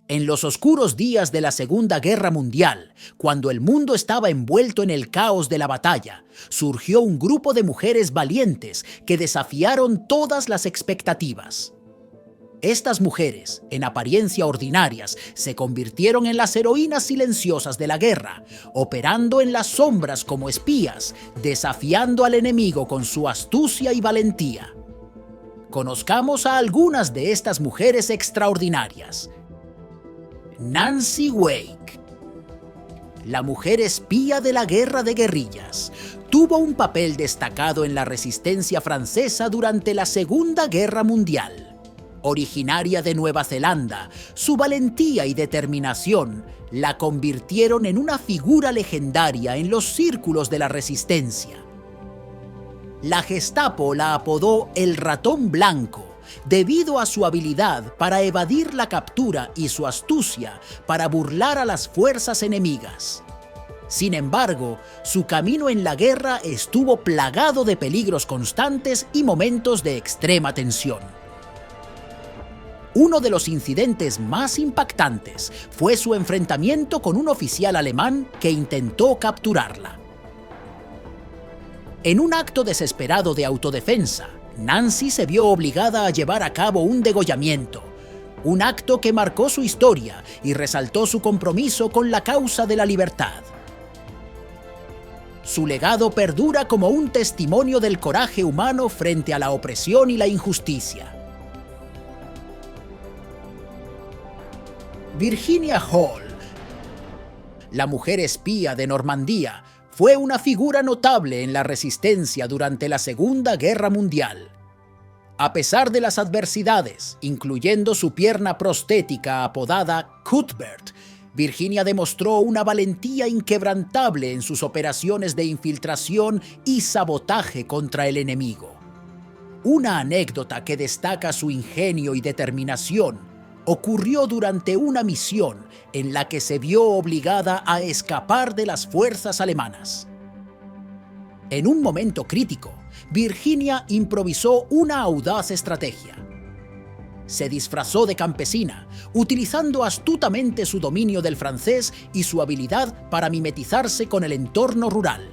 En los oscuros días de la Segunda Guerra Mundial, cuando el mundo estaba envuelto en el caos de la batalla, surgió un grupo de mujeres valientes que desafiaron todas las expectativas. Estas mujeres, en apariencia ordinarias, se convirtieron en las heroínas silenciosas de la guerra, operando en las sombras como espías, desafiando al enemigo con su astucia y valentía. Conozcamos a algunas de estas mujeres extraordinarias. Nancy Wake, la mujer espía de la guerra de guerrillas, tuvo un papel destacado en la resistencia francesa durante la Segunda Guerra Mundial. Originaria de Nueva Zelanda, su valentía y determinación la convirtieron en una figura legendaria en los círculos de la resistencia. La Gestapo la apodó el Ratón Blanco, debido a su habilidad para evadir la captura y su astucia para burlar a las fuerzas enemigas. Sin embargo, su camino en la guerra estuvo plagado de peligros constantes y momentos de extrema tensión. Uno de los incidentes más impactantes fue su enfrentamiento con un oficial alemán que intentó capturarla. En un acto desesperado de autodefensa, Nancy se vio obligada a llevar a cabo un degollamiento, un acto que marcó su historia y resaltó su compromiso con la causa de la libertad. Su legado perdura como un testimonio del coraje humano frente a la opresión y la injusticia. Virginia Hall, la mujer espía de Normandía, fue una figura notable en la resistencia durante la Segunda Guerra Mundial. A pesar de las adversidades, incluyendo su pierna prostética apodada Cuthbert, Virginia demostró una valentía inquebrantable en sus operaciones de infiltración y sabotaje contra el enemigo. Una anécdota que destaca su ingenio y determinación ocurrió durante una misión en la que se vio obligada a escapar de las fuerzas alemanas. En un momento crítico, Virginia improvisó una audaz estrategia. Se disfrazó de campesina, utilizando astutamente su dominio del francés y su habilidad para mimetizarse con el entorno rural.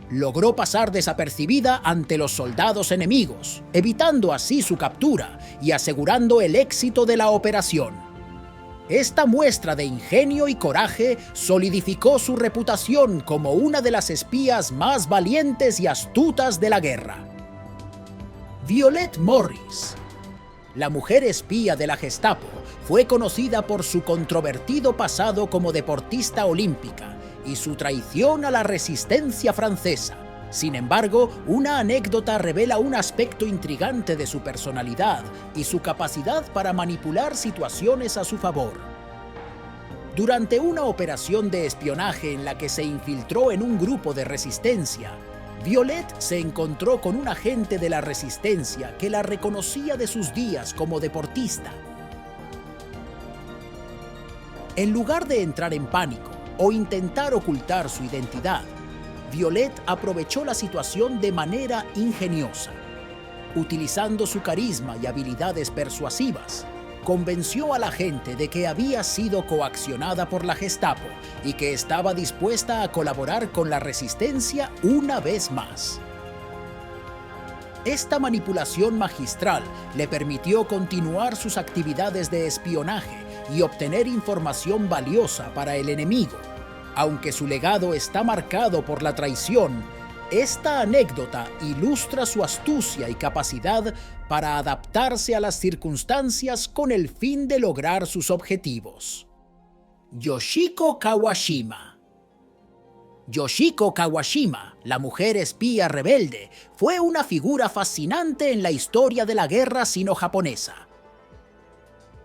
Logró pasar desapercibida ante los soldados enemigos, evitando así su captura y asegurando el éxito de la operación. Esta muestra de ingenio y coraje solidificó su reputación como una de las espías más valientes y astutas de la guerra. Violet Morris, la mujer espía de la Gestapo, fue conocida por su controvertido pasado como deportista olímpica y su traición a la resistencia francesa. Sin embargo, una anécdota revela un aspecto intrigante de su personalidad y su capacidad para manipular situaciones a su favor. Durante una operación de espionaje en la que se infiltró en un grupo de resistencia, Violet se encontró con un agente de la resistencia que la reconocía de sus días como deportista. En lugar de entrar en pánico o intentar ocultar su identidad, Violet aprovechó la situación de manera ingeniosa. Utilizando su carisma y habilidades persuasivas, convenció a la gente de que había sido coaccionada por la Gestapo y que estaba dispuesta a colaborar con la resistencia una vez más. Esta manipulación magistral le permitió continuar sus actividades de espionaje y obtener información valiosa para el enemigo. Aunque su legado está marcado por la traición, esta anécdota ilustra su astucia y capacidad para adaptarse a las circunstancias con el fin de lograr sus objetivos. Yoshiko Kawashima. Yoshiko Kawashima, la mujer espía rebelde, fue una figura fascinante en la historia de la guerra sino-japonesa.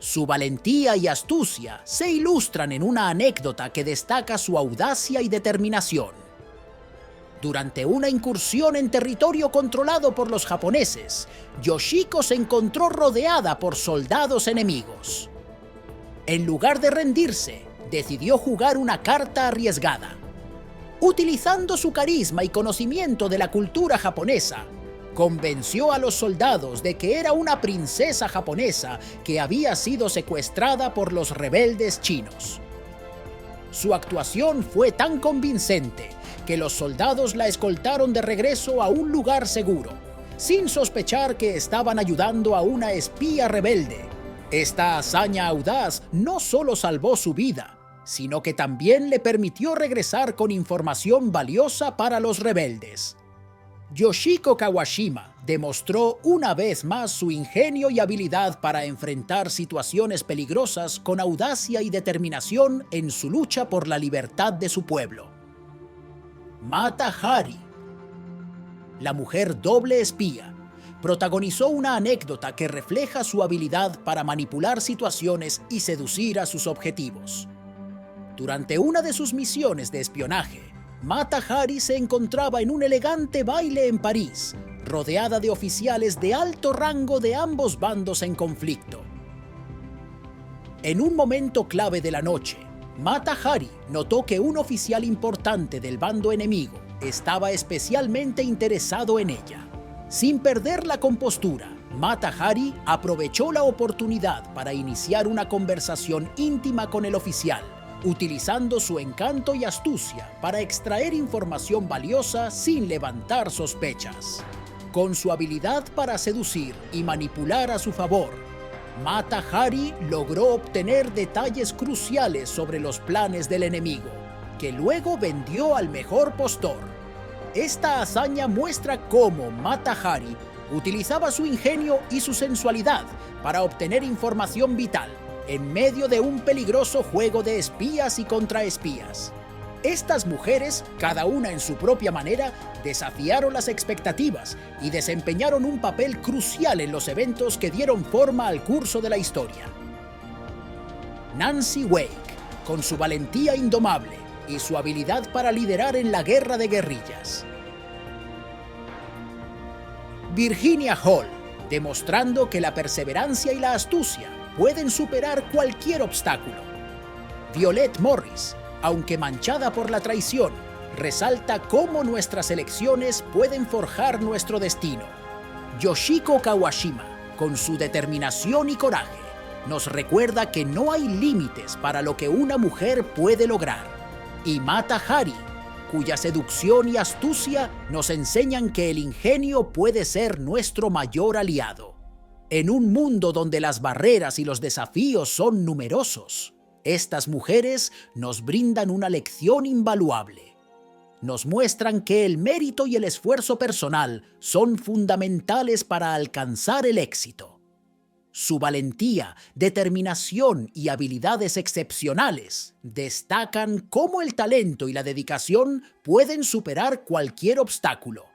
Su valentía y astucia se ilustran en una anécdota que destaca su audacia y determinación. Durante una incursión en territorio controlado por los japoneses, Yoshiko se encontró rodeada por soldados enemigos. En lugar de rendirse, decidió jugar una carta arriesgada. Utilizando su carisma y conocimiento de la cultura japonesa, Convenció a los soldados de que era una princesa japonesa que había sido secuestrada por los rebeldes chinos. Su actuación fue tan convincente que los soldados la escoltaron de regreso a un lugar seguro, sin sospechar que estaban ayudando a una espía rebelde. Esta hazaña audaz no solo salvó su vida, sino que también le permitió regresar con información valiosa para los rebeldes. Yoshiko Kawashima demostró una vez más su ingenio y habilidad para enfrentar situaciones peligrosas con audacia y determinación en su lucha por la libertad de su pueblo. Mata Hari, la mujer doble espía, protagonizó una anécdota que refleja su habilidad para manipular situaciones y seducir a sus objetivos. Durante una de sus misiones de espionaje, Mata Hari se encontraba en un elegante baile en París, rodeada de oficiales de alto rango de ambos bandos en conflicto. En un momento clave de la noche, Mata Hari notó que un oficial importante del bando enemigo estaba especialmente interesado en ella. Sin perder la compostura, Mata Hari aprovechó la oportunidad para iniciar una conversación íntima con el oficial, utilizando su encanto y astucia para extraer información valiosa sin levantar sospechas. Con su habilidad para seducir y manipular a su favor, Mata Hari logró obtener detalles cruciales sobre los planes del enemigo, que luego vendió al mejor postor. Esta hazaña muestra cómo Mata Hari utilizaba su ingenio y su sensualidad para obtener información vital en medio de un peligroso juego de espías y contraespías. Estas mujeres, cada una en su propia manera, desafiaron las expectativas y desempeñaron un papel crucial en los eventos que dieron forma al curso de la historia. Nancy Wake, con su valentía indomable y su habilidad para liderar en la guerra de guerrillas. Virginia Hall, demostrando que la perseverancia y la astucia pueden superar cualquier obstáculo. Violet Morris, aunque manchada por la traición, resalta cómo nuestras elecciones pueden forjar nuestro destino. Yoshiko Kawashima, con su determinación y coraje, nos recuerda que no hay límites para lo que una mujer puede lograr. Y Mata Hari, cuya seducción y astucia nos enseñan que el ingenio puede ser nuestro mayor aliado. En un mundo donde las barreras y los desafíos son numerosos, estas mujeres nos brindan una lección invaluable. Nos muestran que el mérito y el esfuerzo personal son fundamentales para alcanzar el éxito. Su valentía, determinación y habilidades excepcionales destacan cómo el talento y la dedicación pueden superar cualquier obstáculo.